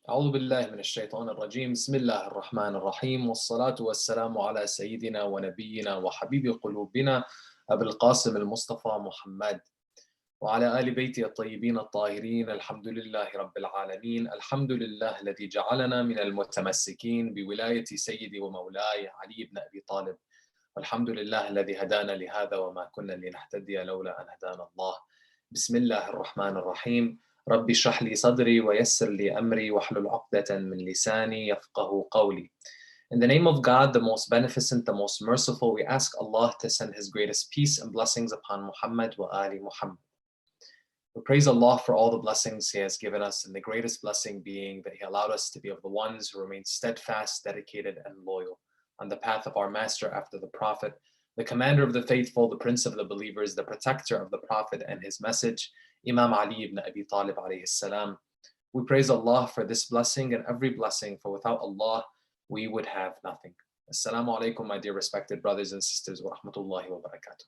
أعوذ بالله من الشيطان الرجيم بسم الله الرحمن الرحيم والصلاة والسلام على سيدنا ونبينا وحبيب قلوبنا أبي القاسم المصطفى محمد وعلى آل بيته الطيبين الطاهرين الحمد لله رب العالمين الحمد لله الذي جعلنا من المتمسكين بولاية سيدي ومولاي علي بن أبي طالب والحمد لله الذي هدانا لهذا وما كنا لنهتدي لولا أن هدانا الله بسم الله الرحمن الرحيم ربي اشرح لي صدري ويسر لي أمري واحلل عقدة من لساني يفقه قولي. In the name of God, the most beneficent, the most merciful, we ask Allah to send His greatest peace and blessings upon Muhammad wa ali Muhammad. We praise Allah for all the blessings He has given us, and the greatest blessing being that He allowed us to be of the ones who remain steadfast, dedicated, and loyal on the path of our Master after the Prophet, the commander of the faithful, the prince of the believers, the protector of the Prophet and his message, Imam Ali ibn Abi Talib alayhi salam. We praise Allah for this blessing and every blessing, for without Allah, we would have nothing. Assalamu alaikum, my dear respected brothers and sisters, wa rahmatullahi wa barakatuh.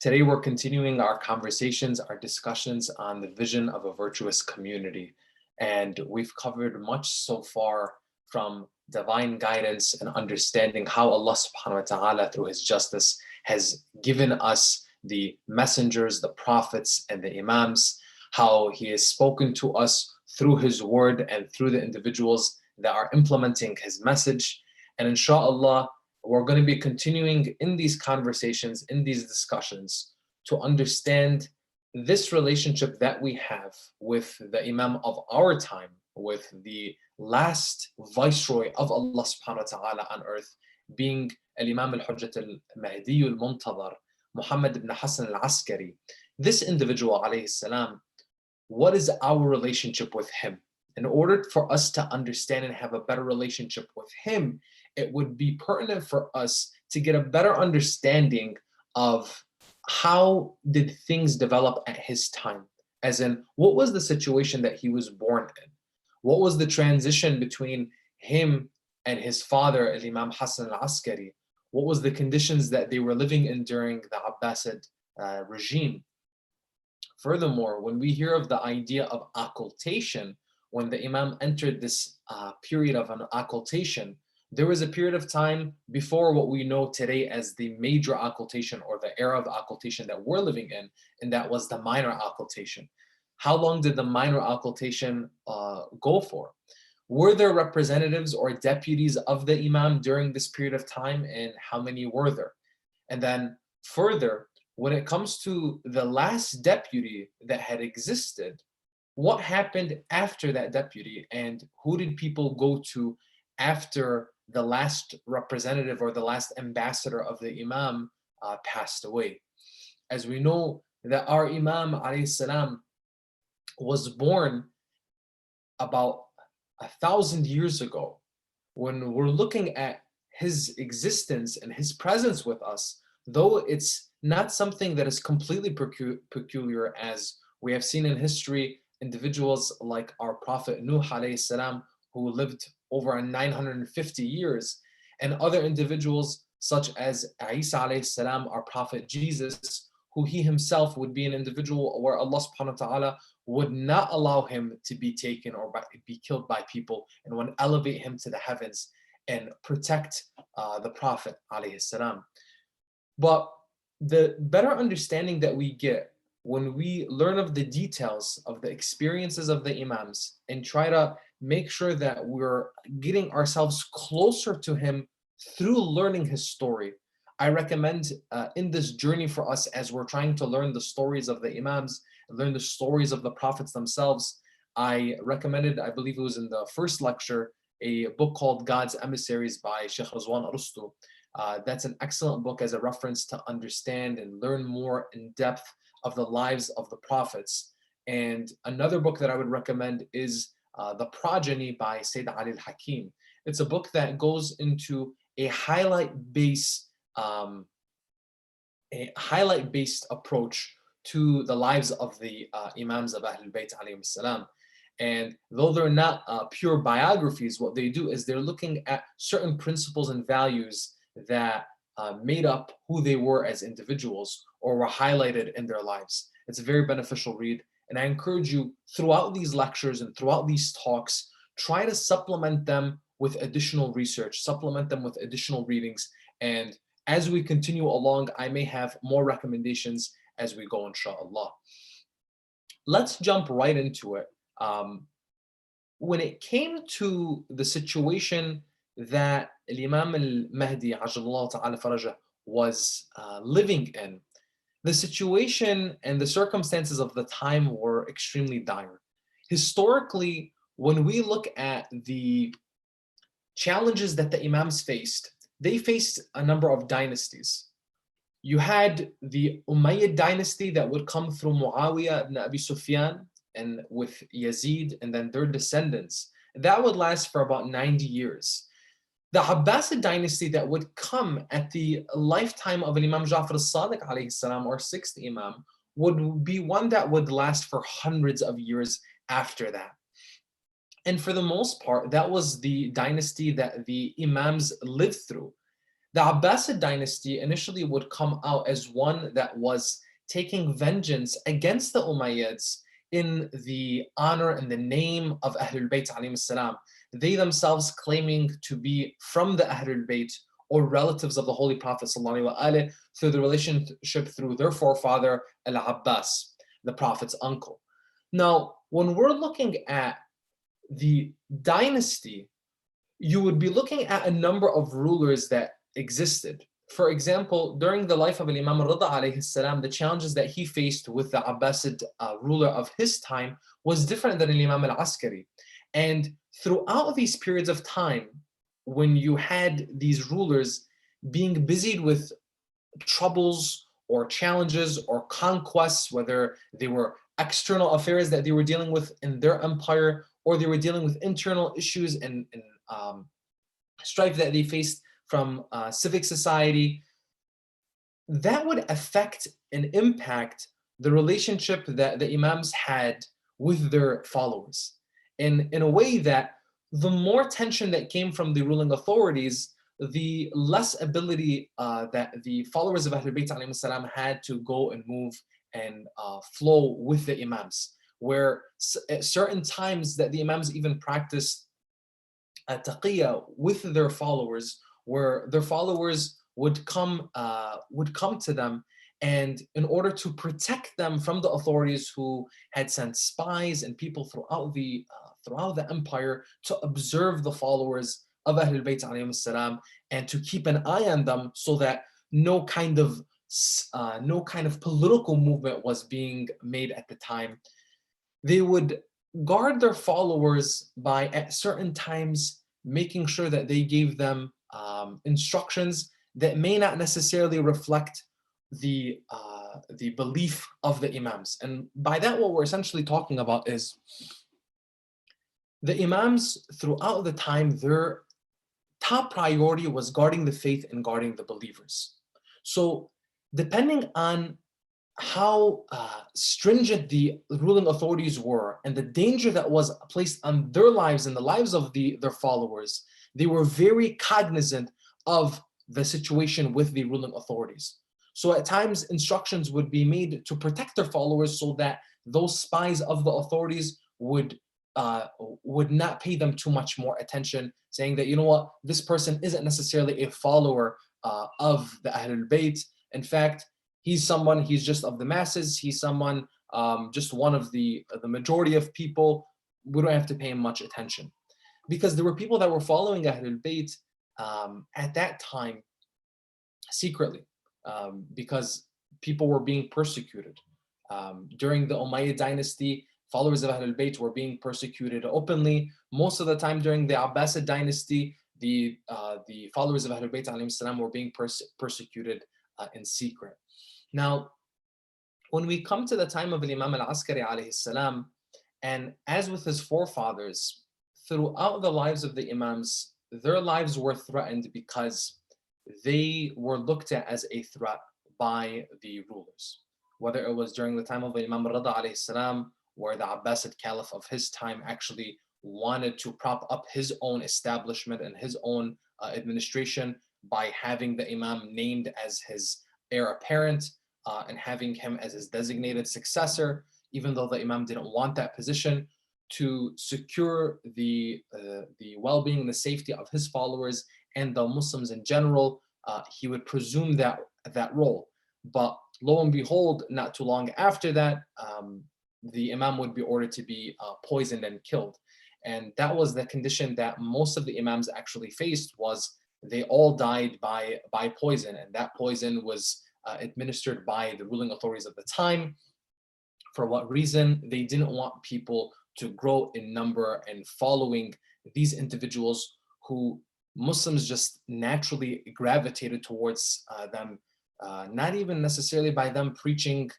Today, we're continuing our conversations, our discussions on the vision of a virtuous community. And we've covered much so far from divine guidance and understanding how Allah subhanahu wa ta'ala, through His justice, has given us the messengers, the prophets, and the imams, how He has spoken to us through His word and through the individuals that are implementing His message. And inshallah, we're going to be continuing in these conversations, in these discussions, to understand this relationship that we have with the Imam of our time, with the last viceroy of Allah subhanahu wa ta'ala on earth, being Al-Imam al-Hujjat al-Mahdi al-Muntadhar, Muhammad ibn Hassan al-Askari. This individual, alayhi salam, what is our relationship with him? In order for us to understand and have a better relationship with him, it would be pertinent for us to get a better understanding of how did things develop at his time. As in, what was the situation that he was born in? What was the transition between him and his father, Imam Hassan al-Askari? What was the conditions that they were living in during the Abbasid regime? Furthermore, when we hear of the idea of occultation, when the Imam entered this period of an occultation, there was a period of time before what we know today as the major occultation or the era of occultation that we're living in, and that was the minor occultation. How long did the minor occultation go for? Were there representatives or deputies of the Imam during this period of time, and how many were there? And then further, when it comes to the last deputy that had existed, what happened after that deputy, and who did people go to after the last representative or the last ambassador of the Imam passed away? As we know that our Imam alayhi salam was born about 1,000 years ago. When we're looking at his existence and his presence with us, though it's not something that is completely peculiar, as we have seen in history, individuals like our Prophet Nuh alayhi salam, who lived over 950 years, and other individuals such as Isa alayhi salam, our Prophet Jesus, who he himself would be an individual where Allah subhanahu wa ta'ala would not allow him to be taken or be killed by people, and would elevate him to the heavens and protect the Prophet alayhi salam. But the better understanding that we get when we learn of the details of the experiences of the Imams and try to make sure that we're getting ourselves closer to him through learning his story, I recommend in this journey for us, as we're trying to learn the stories of the Imams, learn the stories of the Prophets themselves, I recommended, I believe it was in the first lecture, a book called God's Emissaries by Sheikh Rizwan Arustu. That's an excellent book as a reference to understand and learn more in depth of the lives of the prophets. And another book that I would recommend is The Progeny by Sayyid Ali al-Hakim. It's a book that goes into a highlight-based approach to the lives of the Imams of Ahlul Bayt alayhim salam. And though they're not pure biographies, what they do is they're looking at certain principles and values that made up who they were as individuals or were highlighted in their lives. It's a very beneficial read. And I encourage you throughout these lectures and throughout these talks, try to supplement them with additional research, supplement them with additional readings. And as we continue along, I may have more recommendations as we go, inshallah. Let's jump right into it. When it came to the situation that Imam al-Mahdi ta'ala farajah was living in, the situation and the circumstances of the time were extremely dire. Historically, when we look at the challenges that the Imams faced, they faced a number of dynasties. You had the Umayyad dynasty that would come through Muawiyah ibn Abi Sufyan and with Yazid and then their descendants. That would last for about 90 years. The Abbasid dynasty that would come at the lifetime of Imam Ja'far al-Sadiq alayhi salam, or sixth Imam, would be one that would last for hundreds of years after that. And for the most part, that was the dynasty that the Imams lived through. The Abbasid dynasty initially would come out as one that was taking vengeance against the Umayyads in the honor and the name of Ahlul Bayt alayhim salam. They themselves claiming to be from the Ahlul Bayt or relatives of the Holy Prophet sallallahu alaihi wasallam through the relationship through their forefather Al-Abbas, the Prophet's uncle. Now, when we're looking at the dynasty, you would be looking at a number of rulers that existed. For example, during the life of Imam Rida alayhi salam, the challenges that he faced with the Abbasid ruler of his time was different than Imam al-Askari. And throughout these periods of time, when you had these rulers being busied with troubles or challenges or conquests, whether they were external affairs that they were dealing with in their empire, or they were dealing with internal issues and strife that they faced from civic society, that would affect and impact the relationship that the Imams had with their followers. In a way that the more tension that came from the ruling authorities, the less ability that the followers of Ahlul Bayt alayhim salam had to go and move and flow with the Imams. Where at certain times that the Imams even practiced a taqiyya with their followers, where their followers would come to them, and in order to protect them from the authorities who had sent spies and people throughout the empire to observe the followers of Ahlul Bayt alayhim salam and to keep an eye on them, so that no kind of political movement was being made at the time. They would guard their followers by at certain times making sure that they gave them instructions that may not necessarily reflect the belief of the Imams. And by that, what we're essentially talking about is the Imams throughout the time, their top priority was guarding the faith and guarding the believers. So depending on how stringent the ruling authorities were and the danger that was placed on their lives and the lives of their followers, they were very cognizant of the situation with the ruling authorities. So at times, instructions would be made to protect their followers so that those spies of the authorities would not pay them too much more attention, saying that, you know what, this person isn't necessarily a follower of the Ahlul Bayt. In fact, he's just of the masses. He's someone, just one of the majority of people. We don't have to pay him much attention. Because there were people that were following Ahlul Bayt at that time secretly, because people were being persecuted. During the Umayyad dynasty, followers of Ahlul Bayt were being persecuted openly. Most of the time during the Abbasid dynasty, the followers of Ahlul Bayt alayhim salam were being persecuted in secret. Now, when we come to the time of Imam al-Askari alayhi salam, and as with his forefathers, throughout the lives of the Imams, their lives were threatened because they were looked at as a threat by the rulers. Whether it was during the time of Imam Rida alayhi salam, where the Abbasid Caliph of his time actually wanted to prop up his own establishment and his own administration by having the Imam named as his heir apparent and having him as his designated successor. even though the Imam didn't want that position, to secure the well-being and the safety of his followers and the Muslims in general. He would presume that role. But lo and behold, not too long after that, the Imam would be ordered to be poisoned and killed. And that was the condition that most of the Imams actually faced, was they all died by poison. And that poison was administered by the ruling authorities of the time. For what reason? They didn't want people to grow in number and following these individuals who Muslims just naturally gravitated towards them, not even necessarily by them preaching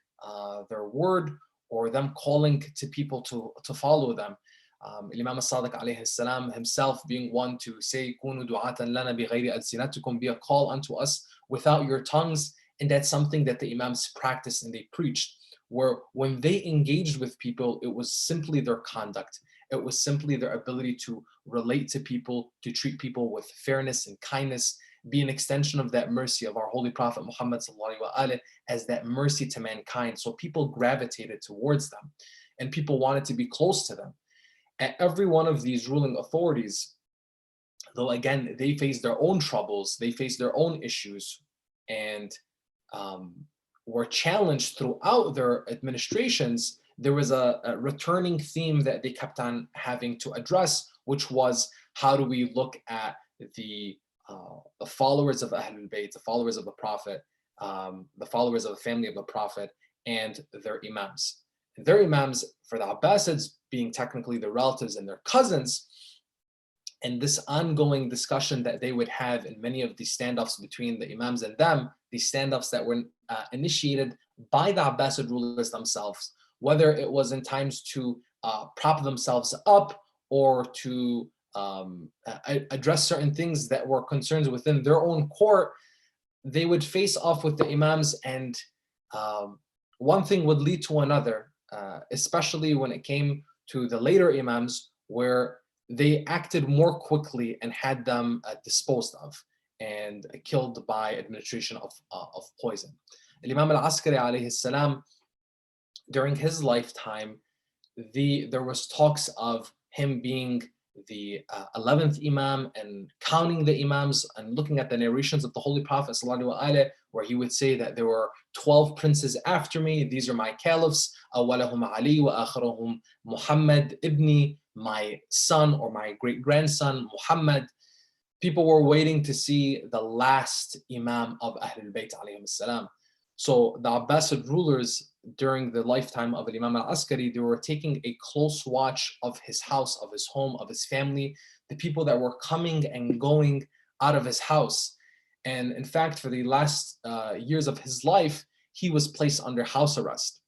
their word or them calling to people to follow them. Imam al-Sadiq alayhi salam himself being one to say, "Kunu du'atan lana bighayri alsinatikum," be a call unto us without your tongues. And that's something that the Imams practiced and they preached, where when they engaged with people, it was simply their conduct. It was simply their ability to relate to people, to treat people with fairness and kindness, be an extension of that mercy of our Holy Prophet Muhammad as that mercy to mankind. So people gravitated towards them and people wanted to be close to them. At every one of these ruling authorities, though again, they face their own troubles, they face their own issues, and were challenged throughout their administrations, there was a returning theme that they kept on having to address, which was, how do we look at the followers of Ahlul Bayt, the followers of the Prophet, the followers of the family of the Prophet, and their Imams. Their Imams, for the Abbasids, being technically their relatives and their cousins, and this ongoing discussion that they would have in many of these standoffs between the Imams and them, these standoffs that were initiated by the Abbasid rulers themselves, whether it was in times to prop themselves up or to address certain things that were concerns within their own court, they would face off with the Imams, and one thing would lead to another, especially when it came to the later Imams, where they acted more quickly and had them disposed of and killed by administration of poison. Imam al-Askari alayhi salam, during his lifetime, there was talks of him being the 11th Imam, and counting the Imams and looking at the narrations of the Holy Prophet ﷺ, where he would say that there were 12 princes after me. These are my caliphs. أولهم علي وآخرهم Muhammad ibni, my son or my great-grandson Muhammad. People were waiting to see the last Imam of Ahlul Bayt alayhim salam. So the Abbasid rulers during the lifetime of Imam al-Askari, they were taking a close watch of his house, of his home, of his family, the people that were coming and going out of his house. And in fact, for the last years of his life, he was placed under house arrest.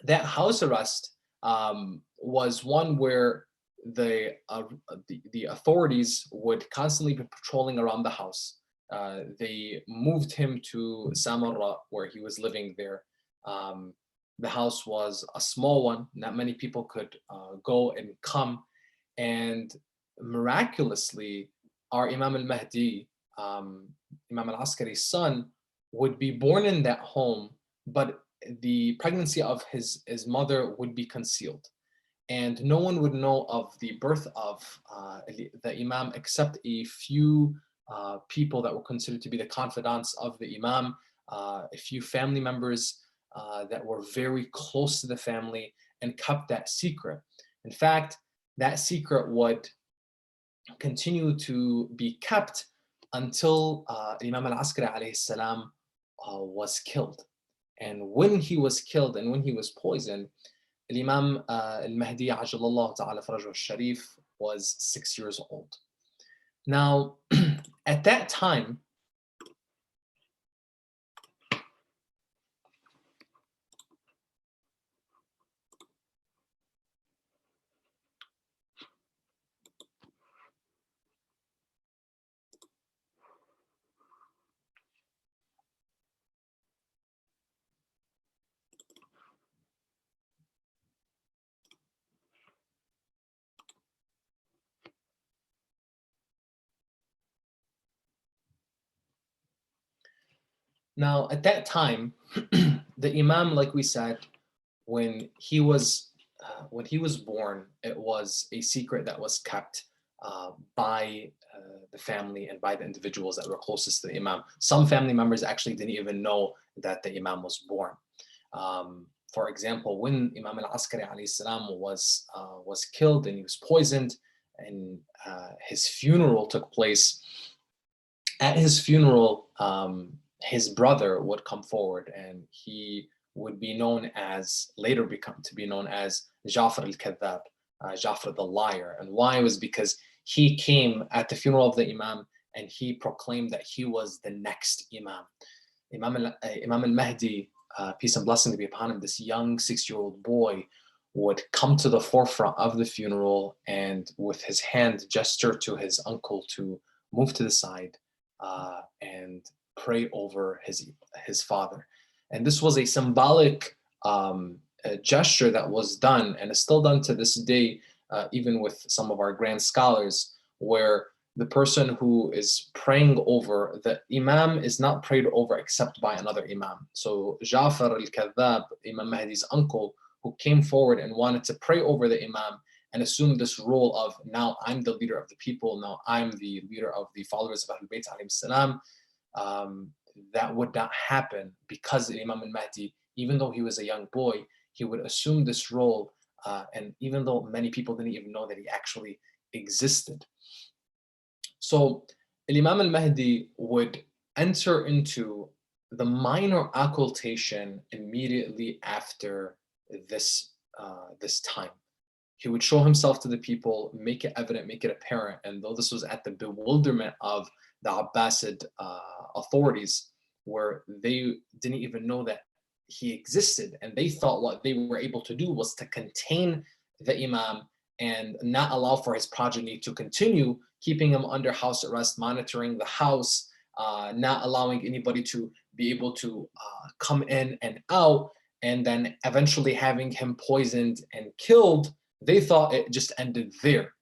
That house arrest was one where the authorities would constantly be patrolling around the house. They moved him to Samarra, where he was living there. The house was a small one, not many people could go and come. And miraculously, our Imam al-Mahdi, Imam al-Askari's son, would be born in that home, but the pregnancy of his mother would be concealed. And no one would know of the birth of the Imam except a few people that were considered to be the confidants of the Imam, a few family members that were very close to the family and kept that secret. In fact, that secret would continue to be kept until Imam al-Askari alayhi salam was killed. And when he was killed and when he was poisoned, Imam al-Mahdi ajalallahu ta'ala farajhu al-Sharif was 6 years old. Now, at that time, the Imam, like we said, when he was born, it was a secret that was kept by the family and by the individuals that were closest to the Imam. Some family members actually didn't even know that the Imam was born. For example, when Imam al-Askari alayhi salam was killed and he was poisoned, and his funeral took place. At his funeral, his brother would come forward, and he would be known as, later become to be known as Ja'far al-Kadhab, Ja'far the liar. And why? Was because he came at the funeral of the Imam and he proclaimed that he was the next Imam. Imam al-Mahdi, peace and blessing to be upon him, this young 6-year-old boy, would come to the forefront of the funeral and with his hand gesture to his uncle to move to the side and pray over his father. And this was a symbolic gesture that was done and is still done to this day, even with some of our grand scholars, where the person who is praying over the Imam is not prayed over except by another Imam. So Ja'far al-Kadhab, Imam Mahdi's uncle, who came forward and wanted to pray over the Imam and assume this role of, now I'm the leader of the people, now I'm the leader of the followers of Ahlul Bayt alayhim salam, that would not happen, because Imam al-Mahdi, even though he was a young boy, he would assume this role, and even though many people didn't even know that he actually existed. So Imam al-Mahdi would enter into the minor occultation immediately after this time. He would show himself to the people, make it evident, make it apparent. And though this was at the bewilderment of the Abbasid authorities, where they didn't even know that he existed, and they thought what they were able to do was to contain the Imam and not allow for his progeny to continue, keeping him under house arrest, monitoring the house, not allowing anybody to be able to come in and out, and then eventually having him poisoned and killed. They thought it just ended there.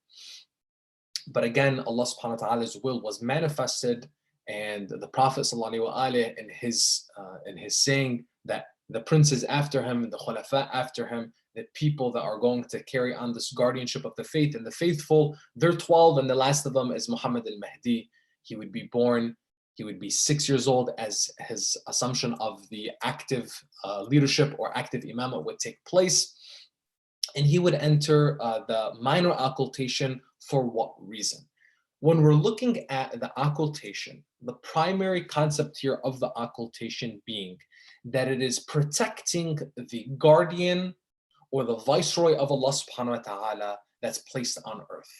But again, Allah subhanahu wa ta'ala's will was manifested, and the Prophet sallallahu alaihi wasallam, in his saying that the princes after him and the khulafa after him, the people that are going to carry on this guardianship of the faith and the faithful, they're 12, and the last of them is Muhammad al-Mahdi. He would be born, he would be 6 years old as his assumption of the active leadership or active imamah would take place. And he would enter the minor occultation. For what reason? When we're looking at the occultation, the primary concept here of the occultation being that it is protecting the guardian or the viceroy of Allah subhanahu wa ta'ala that's placed on earth.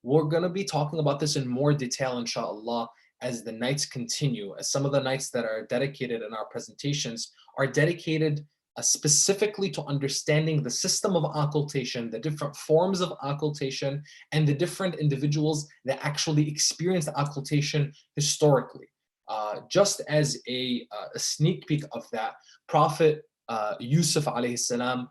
We're going to be talking about this in more detail, inshallah, as the nights continue, as some of the nights that are dedicated in our presentations are dedicated specifically to understanding the system of occultation, the different forms of occultation, and the different individuals that actually experience occultation historically. Just as a sneak peek of that, Prophet Yusuf alayhi salam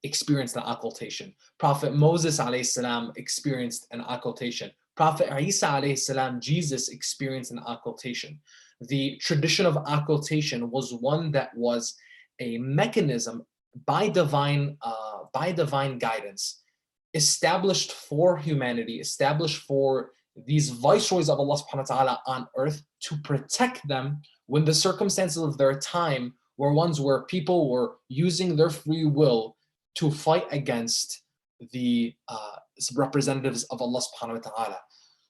experienced an occultation. Prophet Moses alayhi salam experienced an occultation. Prophet Isa alayhi salam, Jesus, experienced an occultation. The tradition of occultation was one that was a mechanism by divine guidance, established for humanity, established for these viceroys of Allah subhanahu wa ta'ala on earth to protect them when the circumstances of their time were ones where people were using their free will to fight against the representatives of Allah subhanahu wa ta'ala.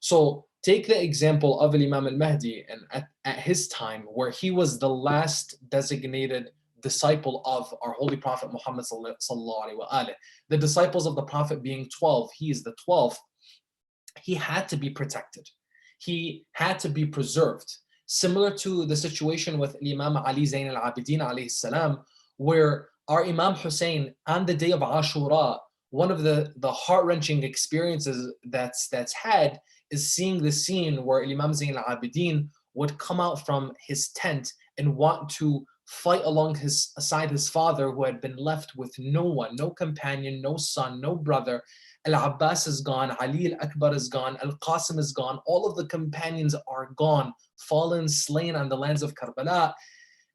So take the example of Imam al-Mahdi, and at his time, where he was the last designated disciple of our Holy Prophet Muhammad sallallahu alaihi wasallam. The disciples of the Prophet being 12, he is the 12th. He had to be protected. He had to be preserved. Similar to the situation with Imam Ali Zayn al-Abidin alayhi salam, where our Imam Hussein on the day of Ashura, one of the heart-wrenching experiences that's had is seeing the scene where Imam Zayn al-Abidin would come out from his tent and want to fight alongside his father, who had been left with no one, no companion, no son, no brother. Al-Abbas is gone, Ali al-Akbar is gone, Al-Qasim is gone, all of the companions are gone, fallen, slain on the lands of Karbala.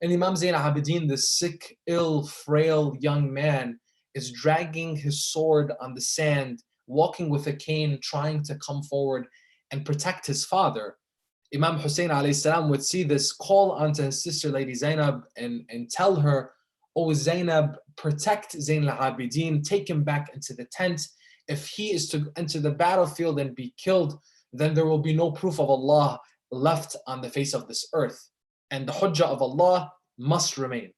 And Imam Zayn al-Abidin, this sick, ill, frail young man, is dragging his sword on the sand, walking with a cane, trying to come forward and protect his father. Imam Hussein alayhi salam would see this, call onto his sister Lady Zainab and tell her, "Oh Zainab, protect Zayn al-Abidin, take him back into the tent. If he is to enter the battlefield and be killed, then there will be no proof of Allah left on the face of this earth. And the hujjah of Allah must remain."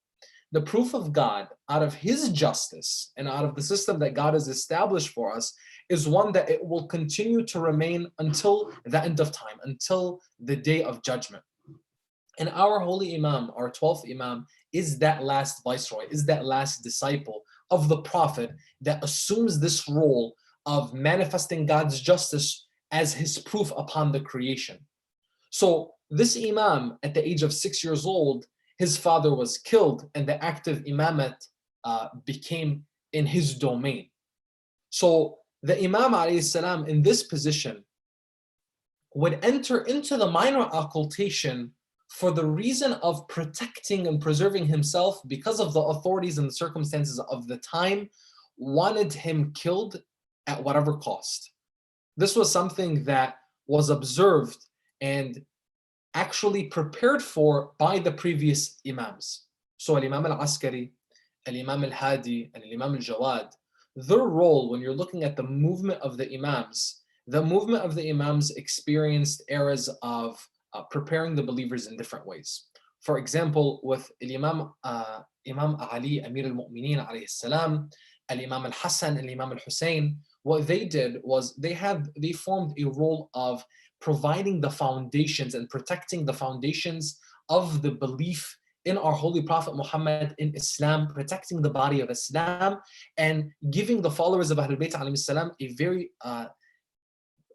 The proof of God out of His justice and out of the system that God has established for us is one that it will continue to remain until the end of time, until the day of judgment. And our holy Imam, our 12th Imam, is that last viceroy, is that last disciple of the Prophet that assumes this role of manifesting God's justice as his proof upon the creation. So this Imam, at the age of 6 years old, his father was killed and the active imamate became in his domain. So the Imam alayhi salam in this position would enter into the minor occultation for the reason of protecting and preserving himself because of the authorities and the circumstances of the time wanted him killed at whatever cost. This was something that was observed and actually prepared for by the previous Imams. So Al-Imam al-Askari, Al-Imam al-Hadi, and Al-Imam al-Jawad, their role when you're looking at the movement of the Imams, experienced eras of preparing the believers in different ways. For example, with Imam Ali, Amir al-Mu'mineen alayhi salam, Al-Imam al-Hassan, Al-Imam al-Hussein, what they did was they formed a role of providing the foundations and protecting the foundations of the belief in our Holy Prophet Muhammad, in Islam, protecting the body of Islam, and giving the followers of Ahlul Bayt alayhi salam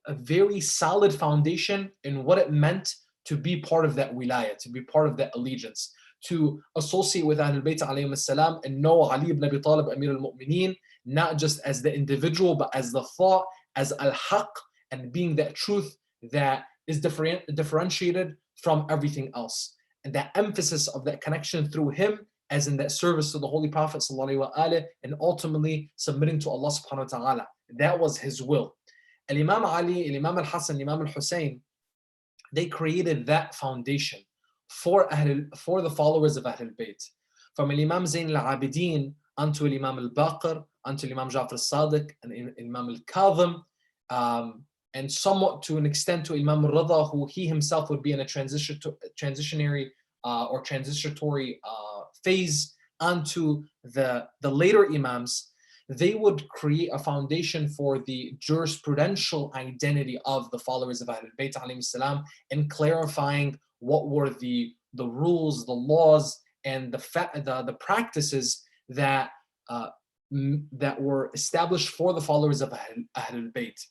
a very solid foundation in what it meant to be part of that wilayah, to be part of that allegiance, to associate with Ahlul Bayt alayhim salam and know Ali ibn Abi Talib, Amir al-Mu'mineen, not just as the individual, but as the thought, as al-haq, and being that truth that is differentiated from everything else. And that emphasis of that connection through him, as in that service to the Holy Prophet ﷺ, and ultimately submitting to Allah subhanahu wa ta'ala. That was his will. Al-Imam Ali, Al-Imam al-Hassan, Al-Imam al-Hussein, they created that foundation for the followers of Ahlul Bayt. From Imam Zayn al-Abidin unto Imam al-Baqir, unto Imam Ja'far al-Sadiq, and Imam al-Kadhim, and somewhat to an extent to Imam al-Rida, who he himself would be in a transitory phase, onto the later Imams. They would create a foundation for the jurisprudential identity of the followers of Ahlul Bayt alayhim salam, and clarifying what were the rules, the laws, and the practices that were established for the followers of Ahlul Bayt.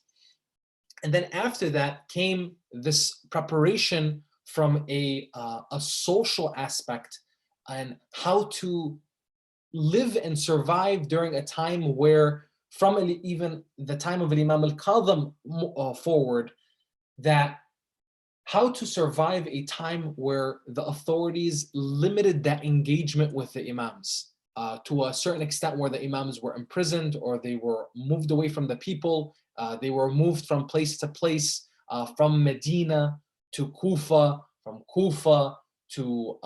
And then after that came this preparation from a social aspect and how to live and survive during a time where, from even the time of Imam al-Kadhim forward, that how to survive a time where the authorities limited that engagement with the Imams to a certain extent, where the Imams were imprisoned or they were moved away from the people. They were moved from place to place, from Medina to Kufa, from Kufa to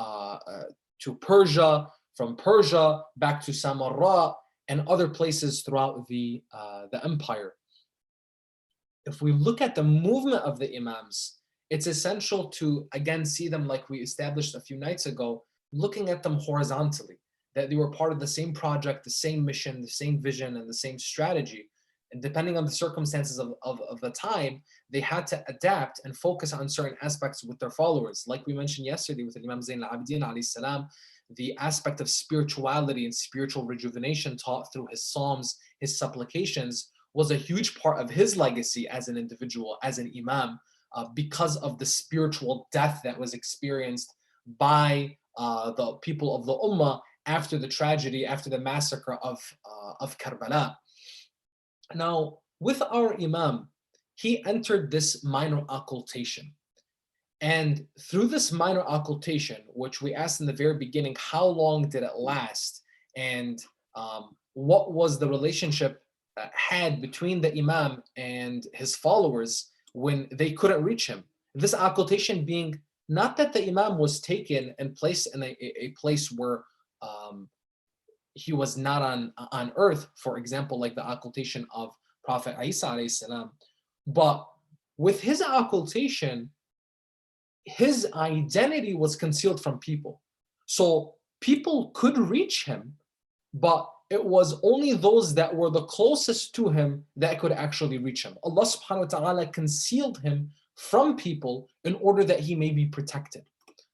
Persia, from Persia back to Samarra, and other places throughout the empire. If we look at the movement of the Imams, it's essential to, again, see them like we established a few nights ago, looking at them horizontally, that they were part of the same project, the same mission, the same vision, and the same strategy. And depending on the circumstances of the time, they had to adapt and focus on certain aspects with their followers. Like we mentioned yesterday with Imam Zayn al-Abidin alayhi salam, the aspect of spirituality and spiritual rejuvenation taught through his psalms, his supplications, was a huge part of his legacy as an individual, as an imam, because of the spiritual death that was experienced by the people of the ummah after the tragedy, after the massacre of Karbala. Now, with our imam, he entered this minor occultation. And through this minor occultation, which we asked in the very beginning, how long did it last? And what was the relationship had between the Imam and his followers when they couldn't reach him? This occultation being not that the Imam was taken and placed in a place where he was not on earth, for example, like the occultation of Prophet Isa alayhi salam, but with his occultation, his identity was concealed from people. So people could reach him, but it was only those that were the closest to him that could actually reach him. Allah subhanahu wa ta'ala concealed him from people in order that he may be protected.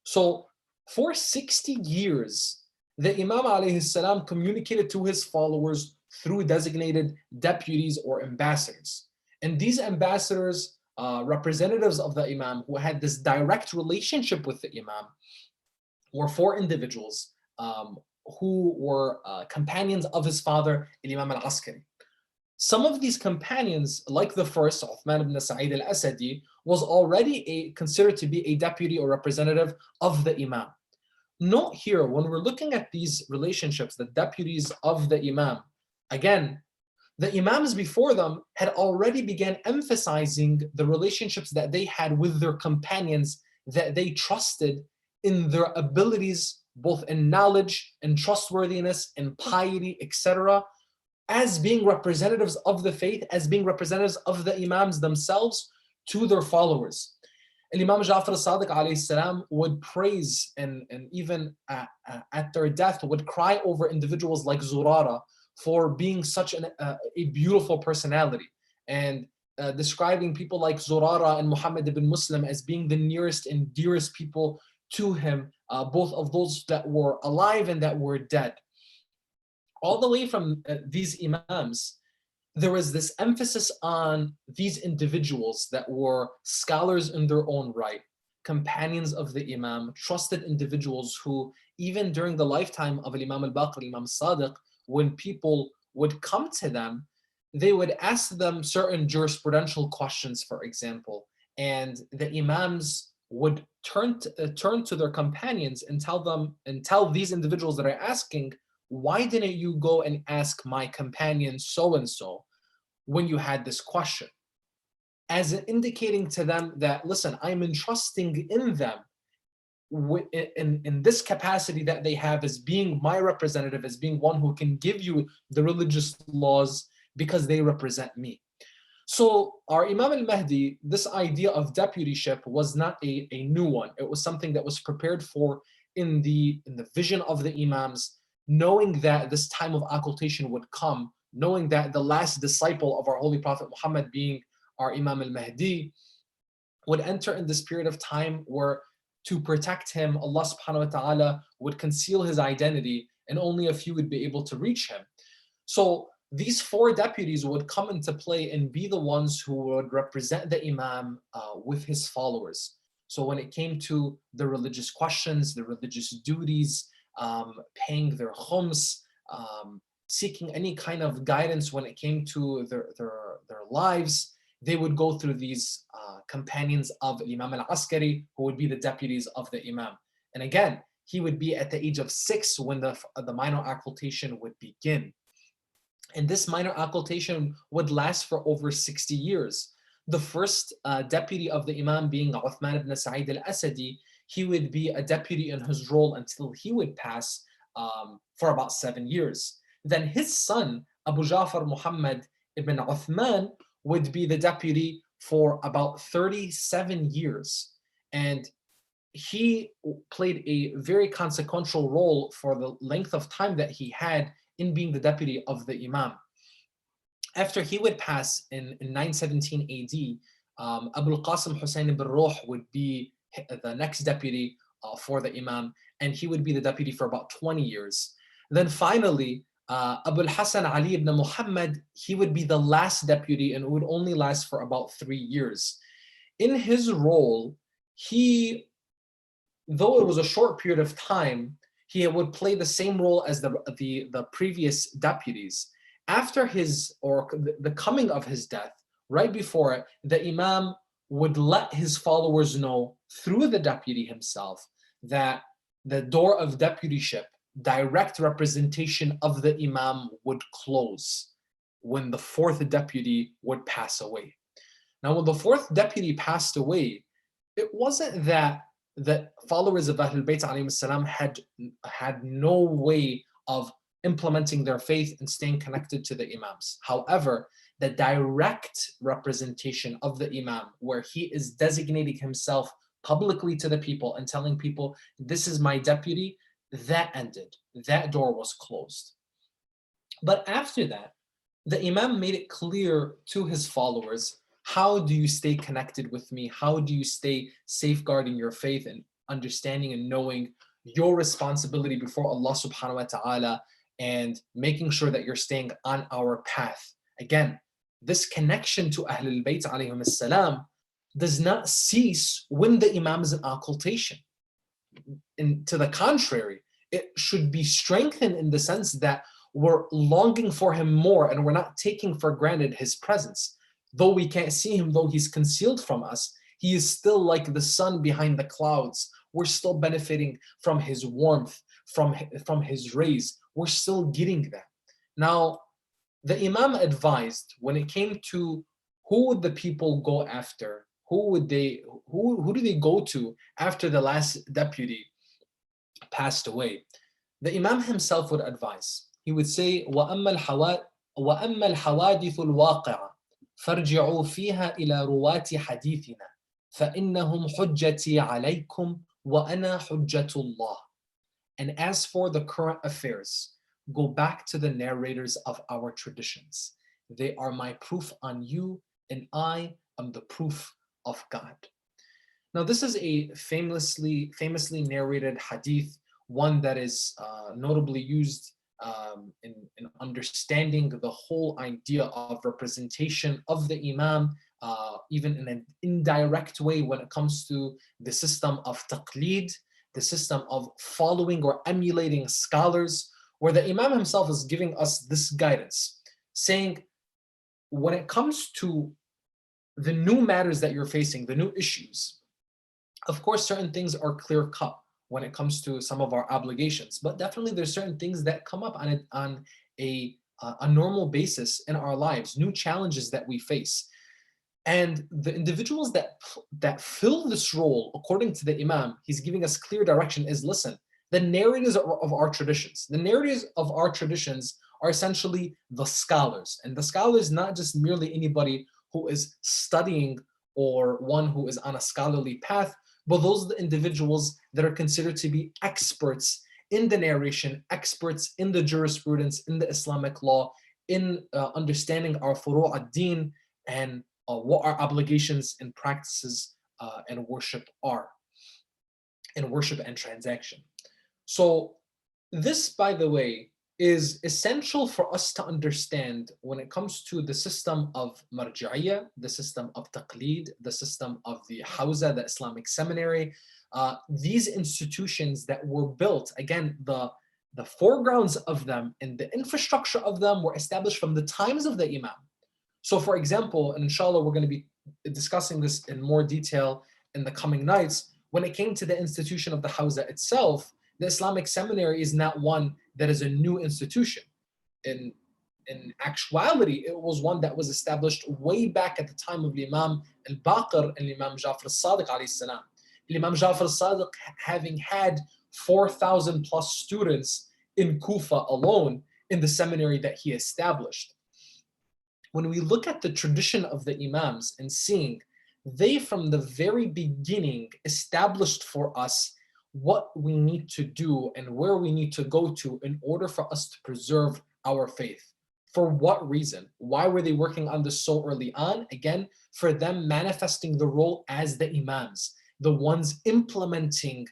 So for 60 years, the Imam alayhi salam communicated to his followers through designated deputies or ambassadors. And these ambassadors, representatives of the Imam who had this direct relationship with the Imam, were four individuals who were companions of his father, Imam al-Askari. Some of these companions, like the first, Uthman ibn Sa'id al-Asadi, was already considered to be a deputy or representative of the Imam. Note here, when we're looking at these relationships, the deputies of the Imam, again, the Imams before them had already began emphasizing the relationships that they had with their companions that they trusted in their abilities, both in knowledge and trustworthiness and piety, etc., as being representatives of the faith, as being representatives of the Imams themselves to their followers. And Imam Ja'far al-Sadiq alayhi salam would praise and even at their death would cry over individuals like Zurara for being such a beautiful personality, and describing people like Zurara and Muhammad ibn Muslim as being the nearest and dearest people to him, both of those that were alive and that were dead. All the way from these Imams, there was this emphasis on these individuals that were scholars in their own right, companions of the Imam, trusted individuals who, even during the lifetime of Imam al-Baqir, Imam Sadiq, when people would come to them, they would ask them certain jurisprudential questions, for example, and the Imams would turn to their companions and tell these individuals that are asking, why didn't you go and ask my companion so-and-so when you had this question? As indicating to them that, listen, I'm entrusting in them in this capacity that they have as being my representative, as being one who can give you the religious laws because they represent me. So our Imam al-Mahdi, this idea of deputyship was not a new one. It was something that was prepared for in the vision of the Imams, knowing that this time of occultation would come, knowing that the last disciple of our Holy Prophet Muhammad, being our Imam al-Mahdi, would enter in this period of time where, to protect him, Allah subhanahu wa ta'ala would conceal his identity and only a few would be able to reach him. So these four deputies would come into play and be the ones who would represent the Imam with his followers. So when it came to the religious questions, the religious duties, paying their khums, seeking any kind of guidance when it came to their lives, they would go through these companions of Imam al-Askari, who would be the deputies of the Imam. And again, he would be at the age of 6 when the minor occultation would begin. And this minor occultation would last for over 60 years. The first deputy of the Imam being Uthman ibn Sa'id al-Asadi, he would be a deputy in his role until he would pass for about 7 years. Then his son, Abu Ja'far Muhammad ibn Uthman, would be the deputy for about 37 years. And he played a very consequential role for the length of time that he had in being the deputy of the Imam. After he would pass in 917 AD, Abu al-Qasim Hussein ibn Ruh would be the next deputy for the Imam, and he would be the deputy for about 20 years. Then finally, Abu al-Hasan Ali ibn Muhammad, he would be the last deputy and it would only last for about 3 years. In his role, though it was a short period of time, he would play the same role as the previous deputies. After the coming of his death, right before it, the Imam would let his followers know through the deputy himself that the door of deputyship, direct representation of the imam, would close when the fourth deputy would pass away. Now, when the fourth deputy passed away, it wasn't that the followers of Ahlul Bayt alayhim salam had no way of implementing their faith and staying connected to the imams. However, the direct representation of the imam, where he is designating himself publicly to the people and telling people, this is my deputy, that ended. That door was closed. But after that, the imam made it clear to his followers, how do you stay connected with me? How do you stay safeguarding your faith and understanding and knowing your responsibility before Allah subhanahu wa ta'ala and making sure that you're staying on our path? Again, this connection to Ahlul Bayt alayhim salam does not cease when the imam is in occultation. And to the contrary, it should be strengthened in the sense that we're longing for him more and we're not taking for granted his presence. Though we can't see him, though he's concealed from us, he is still like the sun behind the clouds. We're still benefiting from his warmth, from his rays. We're still getting that. Now, the imam advised when it came to who would the people go after, who do they go to after the last deputy passed away. The imam himself would advise. He would say, وَأَمَّا الْحَوَادِثُ الْوَاقِعَةُ فَارْجِعُوا فِيهَا إِلَى رُوَاةِ حَدِيثِنَا فَإِنَّهُمْ حُجَّتِي عَلَيْكُمْ وَأَنَا حُجَّةُ اللَّهِ. And as for the current affairs, go back to the narrators of our traditions. They are my proof on you, and I am the proof of God. Now, this is a famously narrated hadith, one that is notably used in understanding the whole idea of representation of the imam, even in an indirect way when it comes to the system of taqleed, the system of following or emulating scholars, where the imam himself is giving us this guidance, saying, when it comes to the new matters that you're facing, the new issues, of course, certain things are clear cut when it comes to some of our obligations, but definitely there's certain things that come up on a normal basis in our lives, new challenges that we face. And the individuals that fill this role, according to the imam, he's giving us clear direction, is, listen, the narrators of our traditions. The narrators of our traditions are essentially the scholars. And the scholars, not just merely anybody who is studying or one who is on a scholarly path, but those are the individuals that are considered to be experts in the narration, experts in the jurisprudence, in the Islamic law, in understanding our furu' ad-din and what our obligations and practices and worship are, and worship and transaction. So this, by the way, is essential for us to understand when it comes to the system of marja'iyah, the system of taqleed, the system of the Hawza, the Islamic seminary, these institutions that were built, again, the foregrounds of them and the infrastructure of them were established from the times of the imam. So for example, and inshallah we're going to be discussing this in more detail in the coming nights, when it came to the institution of the Hawza itself, the Islamic seminary is not one that is a new institution. In actuality, it was one that was established way back at the time of Imam al-Baqir and Imam Ja'far al-Sadiq alayhi salam. Imam Ja'far al-Sadiq having had 4,000 plus students in Kufa alone in the seminary that he established. When we look at the tradition of the imams and seeing they from the very beginning established for us what we need to do and where we need to go to in order for us to preserve our faith. For what reason? Why were they working on this so early on? Again, for them manifesting the role as the imams, the ones implementing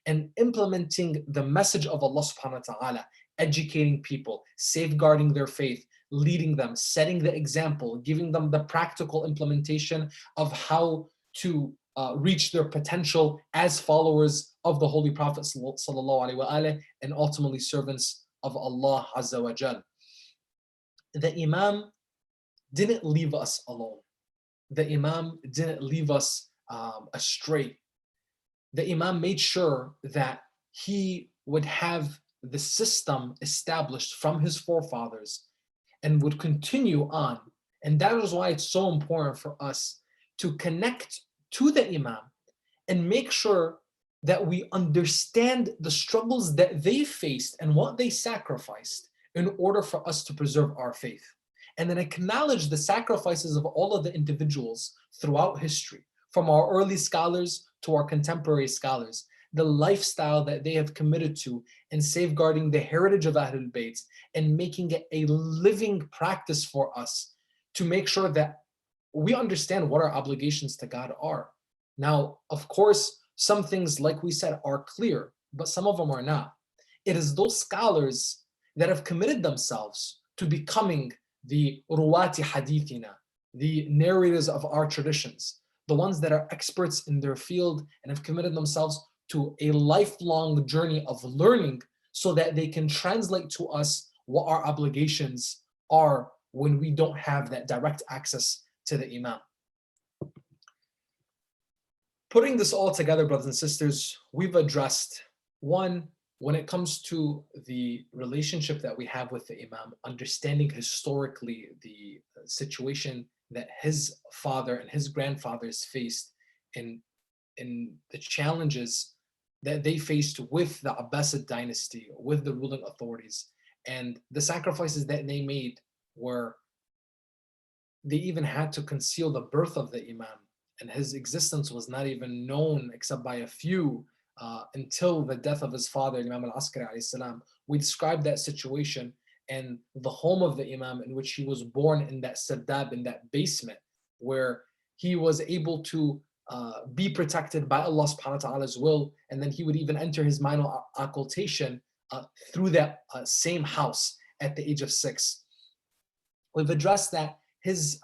the message of Allah subhanahu wa ta'ala, educating people, safeguarding their faith, leading them, setting the example, giving them the practical implementation of how to reach their potential as followers of the Holy Prophet sallallahu alaihi wasallam and ultimately servants of Allah Azza wa Jal. The Imam didn't leave us alone. the Imam didn't leave us astray. The Imam made sure that he would have the system established from his forefathers and would continue on. And that is why it's so important for us to connect to the Imam and make sure that we understand the struggles that they faced and what they sacrificed in order for us to preserve our faith. And then acknowledge the sacrifices of all of the individuals throughout history, from our early scholars to our contemporary scholars, the lifestyle that they have committed to in safeguarding the heritage of Ahlul Bayt and making it a living practice for us to make sure that we understand what our obligations to God are. Now, of course, some things, like we said, are clear, but some of them are not. It is those scholars that have committed themselves to becoming the ruwati hadithina, the narrators of our traditions, the ones that are experts in their field and have committed themselves to a lifelong journey of learning so that they can translate to us what our obligations are when we don't have that direct access to the Imam. Putting this all together, brothers and sisters, we've addressed one, when it comes to the relationship that we have with the Imam, understanding historically the situation that his father and his grandfathers faced in the challenges that they faced with the Abbasid dynasty, with the ruling authorities, and the sacrifices that they made were they even had to conceal the birth of the Imam, and his existence was not even known except by a few until the death of his father, Imam al-Asir. We described that situation and the home of the Imam in which he was born in that sardab, in that basement, where he was able to be protected by Allah subhanahu wa ta'ala's will, and then he would even enter his final occultation through that same house at the age of 6. We've addressed that his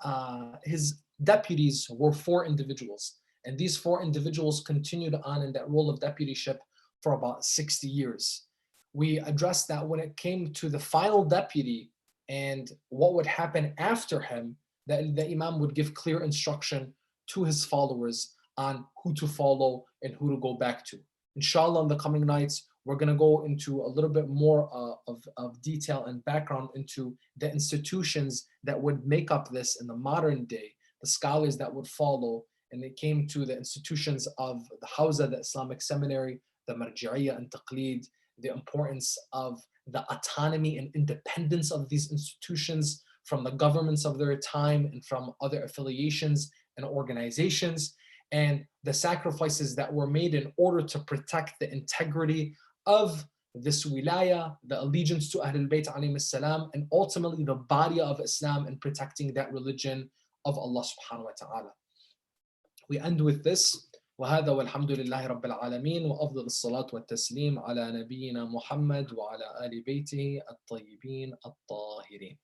deputies were 4 individuals, and these 4 individuals continued on in that role of deputyship for about 60 years. We addressed that when it came to the final deputy and what would happen after him, that the Imam would give clear instruction to his followers on who to follow and who to go back to. Inshallah, in the coming nights, we're going to go into a little bit more of detail and background into the institutions that would make up this in the modern day, the scholars that would follow, and it came to the institutions of the Hawza, the Islamic Seminary, the Marji'iyya and Taqleed, the importance of the autonomy and independence of these institutions from the governments of their time and from other affiliations and organizations, and the sacrifices that were made in order to protect the integrity of this wilaya, the allegiance to Ahlul Bayt alayhim salam, and ultimately the body of Islam and protecting that religion of Allah subhanahu wa ta'ala. We end with this. وهذا والحمد لله رب العالمين وأفضل الصلاة والتسليم على نبينا محمد وعلى آل بيته الطيبين الطاهرين.